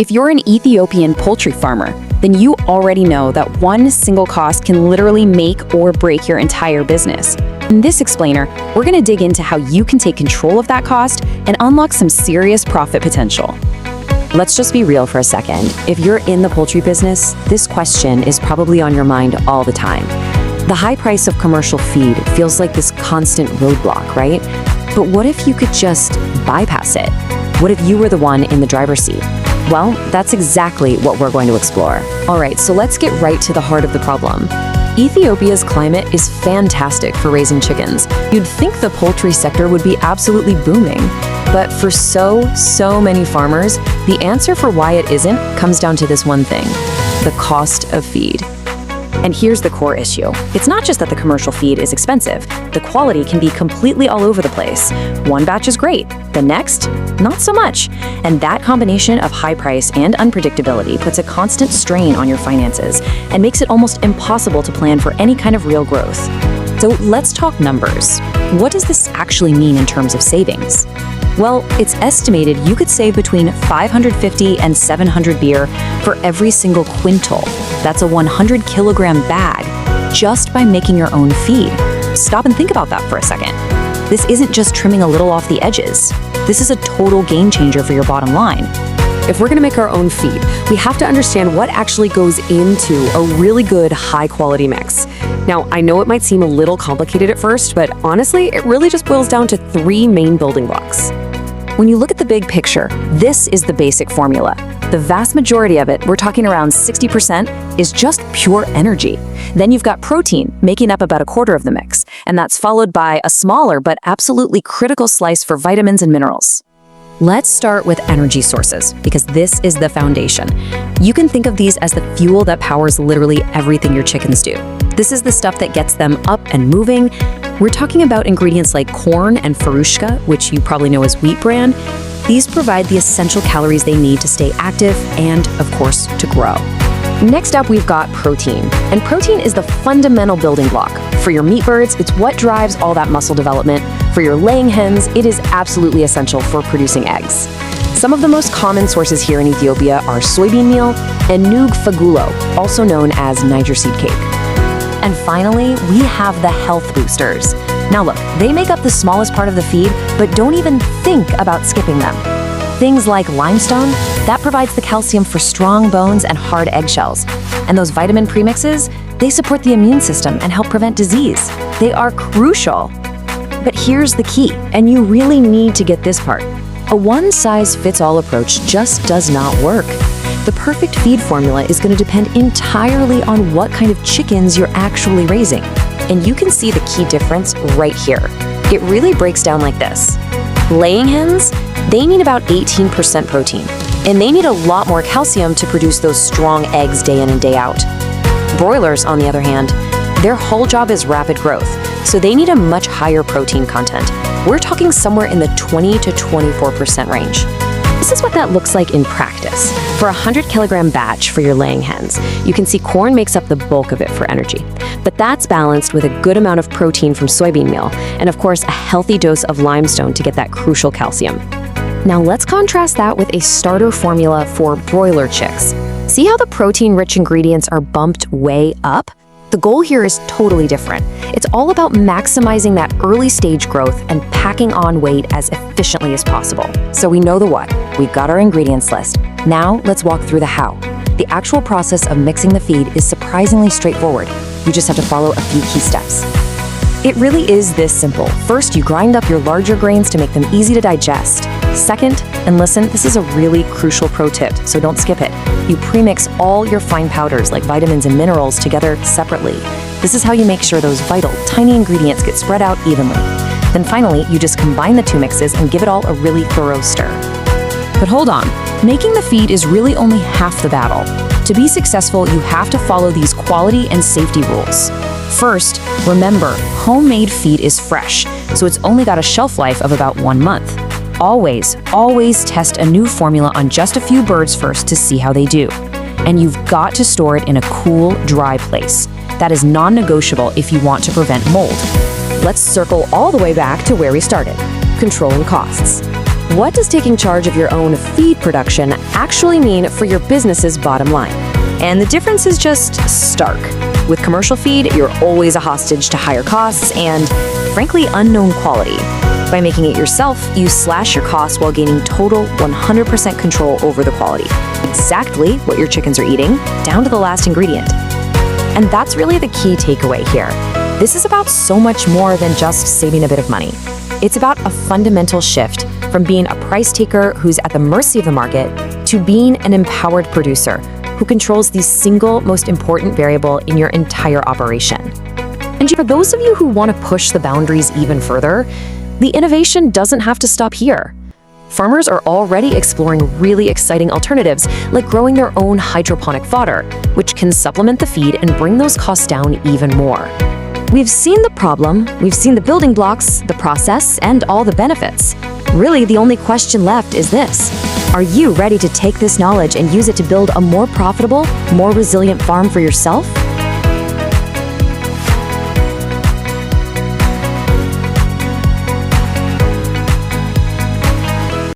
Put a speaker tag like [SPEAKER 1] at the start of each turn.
[SPEAKER 1] If you're an Ethiopian poultry farmer, then you already know that one single cost can literally make or break your entire business. In this explainer, we're going to dig into how you can take control of that cost and unlock some serious profit potential.
[SPEAKER 2] Let's just be real for a second. If you're in the poultry business, this question is probably on your mind all the time. The high price of commercial feed feels like this constant roadblock, right? But what if you could just bypass it? What if you were the one in the driver's seat? Well, that's exactly what we're going to explore. All right, so let's get right to the heart of the problem. Ethiopia's climate is fantastic for raising chickens. You'd think the poultry sector would be absolutely booming. But for so many farmers, the answer for why it isn't comes down to this one thing: the cost of feed. And here's the core issue. It's not just that the commercial feed is expensive. The quality can be completely all over the place. One batch is great, the next, not so much. And that combination of high price and unpredictability puts a constant strain on your finances and makes it almost impossible to plan for any kind of real growth. So let's talk numbers. What does this actually mean in terms of savings? Well, it's estimated you could save between 550 and 700 beer for every single quintal. That's a 100 kilogram bag, just by making your own feed. Stop and think about that for a second. This isn't just trimming a little off the edges. This is a total game changer for your bottom line.
[SPEAKER 3] If we're going to make our own feed, we have to understand what actually goes into a really good, high-quality mix. Now, I know it might seem a little complicated at first, but honestly, it really just boils down to 3 main building blocks.
[SPEAKER 2] When you look at the big picture, this is the basic formula. The vast majority of it, we're talking around 60%, is just pure energy. Then you've got protein, making up about a quarter of the mix, and that's followed by a smaller but absolutely critical slice for vitamins and minerals. Let's start with energy sources, because this is the foundation. You can think of these as the fuel that powers literally everything your chickens do. This is the stuff that gets them up and moving. We're talking about ingredients like corn and Farushka, which you probably know as wheat bran. These provide the essential calories they need to stay active and, of course, to grow. Next up, we've got protein. And protein is the fundamental building block. For your meat birds, it's what drives all that muscle development. For your laying hens, it is absolutely essential for producing eggs. Some of the most common sources here in Ethiopia are soybean meal and nug fagulo, also known as Niger seed cake. And finally, we have the health boosters. Now look, they make up the smallest part of the feed, but don't even think about skipping them. Things like limestone, that provides the calcium for strong bones and hard eggshells. And those vitamin premixes, they support the immune system and help prevent disease. They are crucial. But here's the key, and you really need to get this part. A one-size-fits-all approach just does not work. The perfect feed formula is going to depend entirely on what kind of chickens you're actually raising. And you can see the key difference right here. It really breaks down like this. Laying hens, they need about 18% protein, and they need a lot more calcium to produce those strong eggs day in and day out. Broilers, on the other hand, their whole job is rapid growth, so they need a much higher protein content. We're talking somewhere in the 20 to 24% range. This is what that looks like in practice. For a 100 kilogram batch for your laying hens, you can see corn makes up the bulk of it for energy. But that's balanced with a good amount of protein from soybean meal, and of course, a healthy dose of limestone to get that crucial calcium. Now let's contrast that with a starter formula for broiler chicks. See how the protein-rich ingredients are bumped way up? The goal here is totally different. It's all about maximizing that early stage growth and packing on weight as efficiently as possible. So we know the what, we've got our ingredients list. Now let's walk through the how. The actual process of mixing the feed is surprisingly straightforward. You just have to follow a few key steps. It really is this simple. First, you grind up your larger grains to make them easy to digest. Second, and listen, this is a really crucial pro tip, so don't skip it. You premix all your fine powders like vitamins and minerals together separately. This is how you make sure those vital, tiny ingredients get spread out evenly. Then finally, you just combine the two mixes and give it all a really thorough stir. But hold on, making the feed is really only half the battle. To be successful, you have to follow these quality and safety rules. First, remember, homemade feed is fresh, so it's only got a shelf life of about 1 month. Always test a new formula on just a few birds first to see how they do. And you've got to store it in a cool, dry place. That is non-negotiable if you want to prevent mold. Let's circle all the way back to where we started, controlling costs.
[SPEAKER 3] What does taking charge of your own feed production actually mean for your business's bottom line? And the difference is just stark. With commercial feed, you're always a hostage to higher costs and, frankly, unknown quality. By making it yourself, you slash your costs while gaining total 100% control over the quality. Exactly what your chickens are eating, down to the last ingredient. And that's really the key takeaway here. This is about so much more than just saving a bit of money. It's about a fundamental shift from being a price taker who's at the mercy of the market to being an empowered producer who controls the single most important variable in your entire operation. And for those of you who want to push the boundaries even further, the innovation doesn't have to stop here. Farmers are already exploring really exciting alternatives, like growing their own hydroponic fodder, which can supplement the feed and bring those costs down even more. We've seen the problem, we've seen the building blocks, the process, and all the benefits. Really, the only question left is this: are you ready to take this knowledge and use it to build a more profitable, more resilient farm for yourself?